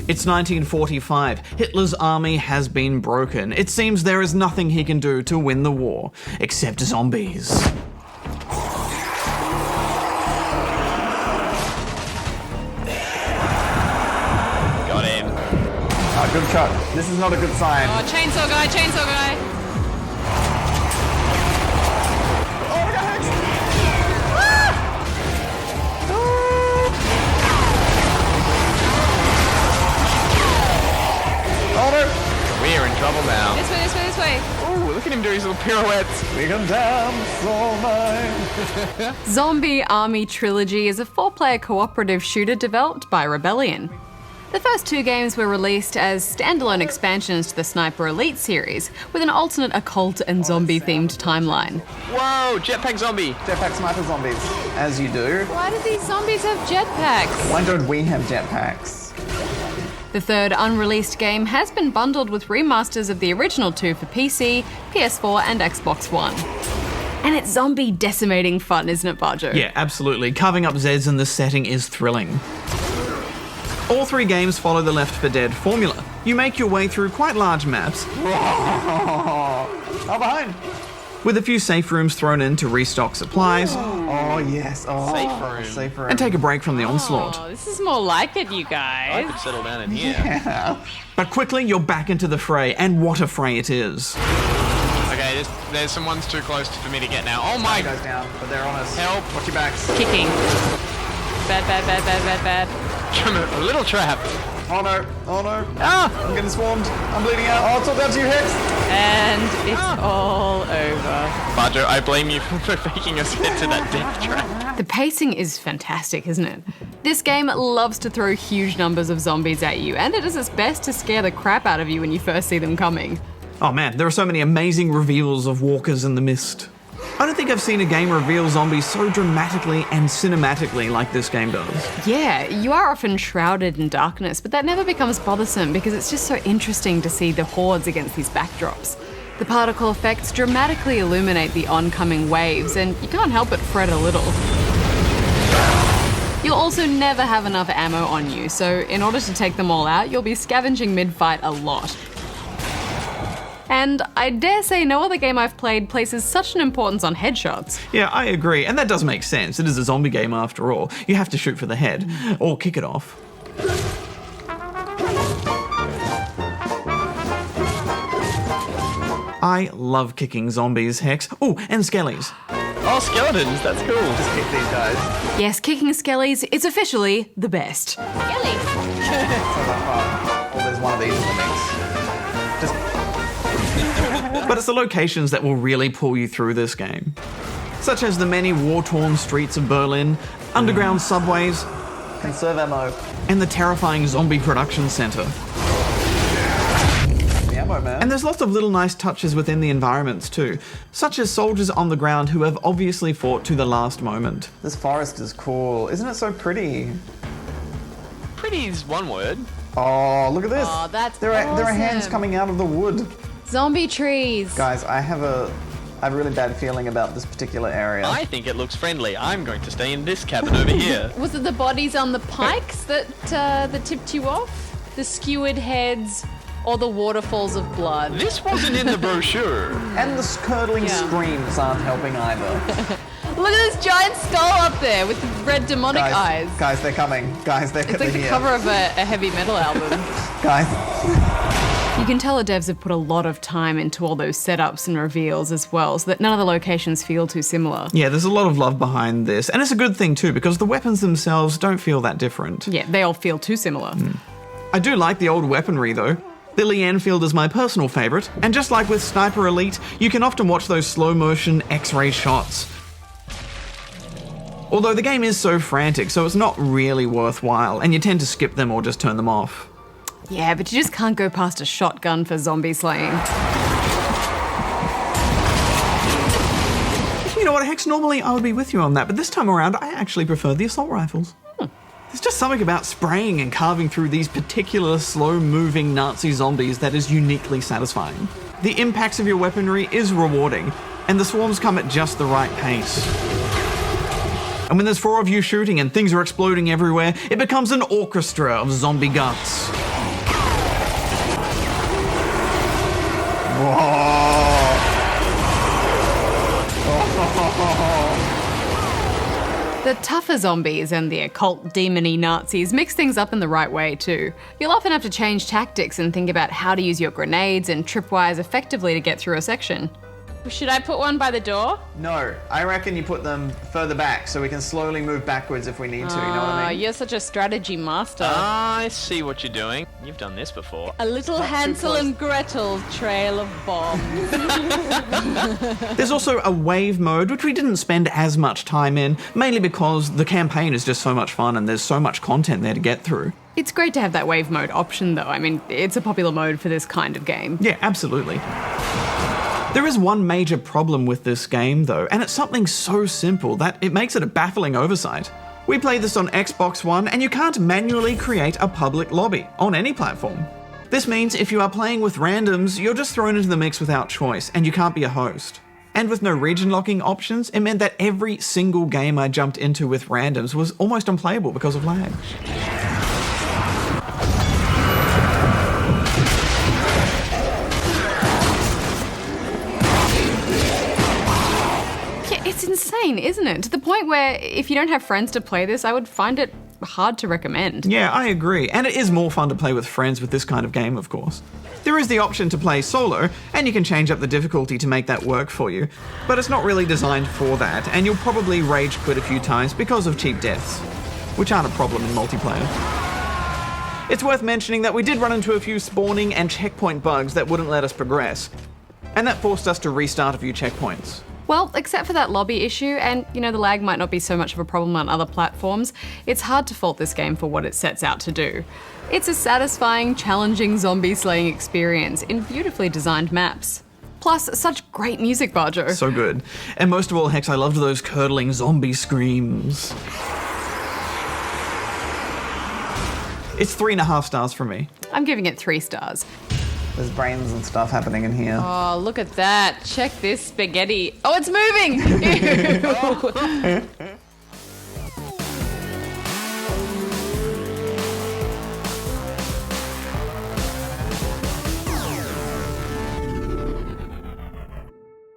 It's 1945. Hitler's army has been broken. It seems there is nothing he can do to win the war, except zombies. Got him. Oh, good shot. This is not a good sign. Oh, chainsaw guy, chainsaw guy. Oh, we got hexed! Oh no! We're in trouble now. This way, this way, this way. Oh, look at him do his little pirouettes. We can dance all night. Zombie Army Trilogy is a 4-player cooperative shooter developed by Rebellion. The first 2 games were released as standalone expansions to the Sniper Elite series, with an alternate occult and zombie-themed timeline. Whoa, jetpack zombie. Jetpack sniper zombies. As you do. Why do these zombies have jetpacks? Why don't we have jetpacks? The third unreleased game has been bundled with remasters of the original 2 for PC, PS4 and Xbox One. And it's zombie decimating fun, isn't it, Barjo? Yeah, absolutely. Carving up Zeds in this setting is thrilling. All 3 games follow the Left 4 Dead formula. You make your way through quite large maps. Oh, behind! With a few safe rooms thrown in to restock supplies. Oh, yes. Oh, Safe room. And take a break from the onslaught. Oh, this is more like it, you I guys. could settle down in here. Yeah. But quickly, you're back into the fray, and what a fray it is. Okay, there's some ones too close for me to get now. Oh my! Goes down, but they're on us. Help! Watch your backs. Kicking. Bad, bad, bad, bad, bad, bad. A little trap. Oh no. Oh no. Ah! I'm getting swarmed. I'm bleeding out. Oh, it's all down to you, Hex. And it's all over. Barjo, I blame you for making us get to that death trap. The pacing is fantastic, isn't it? This game loves to throw huge numbers of zombies at you, and it does its best to scare the crap out of you when you first see them coming. Oh man, there are so many amazing reveals of walkers in the mist. I don't think I've seen a game reveal zombies so dramatically and cinematically like this game does. Yeah, you are often shrouded in darkness, but that never becomes bothersome because it's just so interesting to see the hordes against these backdrops. The particle effects dramatically illuminate the oncoming waves, and you can't help but fret a little. You'll also never have enough ammo on you, so in order to take them all out, you'll be scavenging mid-fight a lot. And I dare say no other game I've played places such an importance on headshots. Yeah, I agree, and that does make sense. It is a zombie game after all. You have to shoot for the head, or kick it off. I love kicking zombies, Hex. Oh, and skellies. Oh, skeletons, that's cool. Just kick these guys. Yes, kicking skellies is officially the best. Skelly! Oh, there's one of these in the mix. Just But it's the locations that will really pull you through this game. Such as the many war-torn streets of Berlin, underground subways, conserve ammo. and the terrifying zombie production center. The ammo, man. And there's lots of little nice touches within the environments too, such as soldiers on the ground who have obviously fought to the last moment. This forest is cool. Isn't it so pretty? Pretty is one word. Oh, look at this. Oh, that's there are hands awesome. coming out of the wood. Zombie trees! Guys, I have a really bad feeling about this particular area. I think it looks friendly. I'm going to stay in this cabin over here. Was it the bodies on the pikes that tipped you off? The skewered heads or the waterfalls of blood? This wasn't in the brochure. And the curdling Yeah. screams aren't helping either. Look at this giant skull up there with the red demonic eyes. Guys, they're coming. Guys, they're It's like the here. cover of a heavy metal album. Guys. You can tell the devs have put a lot of time into all those setups and reveals as well, so that none of the locations feel too similar. Yeah, there's a lot of love behind this, and it's a good thing too, because the weapons themselves don't feel that different. Yeah, they all feel too similar. I do like the old weaponry though. The Lee Enfield is my personal favourite, and just like with Sniper Elite, you can often watch those slow motion X-ray shots. Although the game is so frantic, so it's not really worthwhile, and you tend to skip them or just turn them off. Yeah, but you just can't go past a shotgun for zombie slaying. You know what, Hex, normally I would be with you on that, but this time around I actually prefer the assault rifles. There's just something about spraying and carving through these particular slow-moving Nazi zombies that is uniquely satisfying. The impacts of your weaponry is rewarding, and the swarms come at just the right pace. And when there's 4 of you shooting and things are exploding everywhere, it becomes an orchestra of zombie guts. The tougher zombies and the occult demon-y Nazis mix things up in the right way too. You'll often have to change tactics and think about how to use your grenades and tripwires effectively to get through a section. Should I put one by the door? No, I reckon you put them further back so we can slowly move backwards if we need to, you know what I mean? You're such a strategy master. I see what you're doing. You've done this before. A little Hansel and Gretel trail of bombs. There's also a wave mode, which we didn't spend as much time in, mainly because the campaign is just so much fun and there's so much content there to get through. It's great to have that wave mode option though. I mean, it's a popular mode for this kind of game. Yeah, absolutely. There is one major problem with this game though, and it's something so simple that it makes it a baffling oversight. We played this on Xbox One, and you can't manually create a public lobby on any platform. This means if you are playing with randoms, you're just thrown into the mix without choice, and you can't be a host. And with no region locking options, it meant that every single game I jumped into with randoms was almost unplayable because of lag. It's insane, isn't it? To the point where if you don't have friends to play this, I would find it hard to recommend. Yeah, I agree. And it is more fun to play with friends with this kind of game, of course. There is the option to play solo, and you can change up the difficulty to make that work for you. But it's not really designed for that, and you'll probably rage quit a few times because of cheap deaths, which aren't a problem in multiplayer. It's worth mentioning that we did run into a few spawning and checkpoint bugs that wouldn't let us progress, and that forced us to restart a few checkpoints. Well, except for that lobby issue, and the lag might not be so much of a problem on other platforms, it's hard to fault this game for what it sets out to do. It's a satisfying, challenging zombie slaying experience in beautifully designed maps. Plus, such great music, Barjo. So good. And most of all, Hex, I loved those curdling zombie screams. It's 3.5 stars from me. I'm giving it 3 stars. There's brains and stuff happening in here. Oh, look at that. Check this spaghetti. Oh, it's moving! Ew.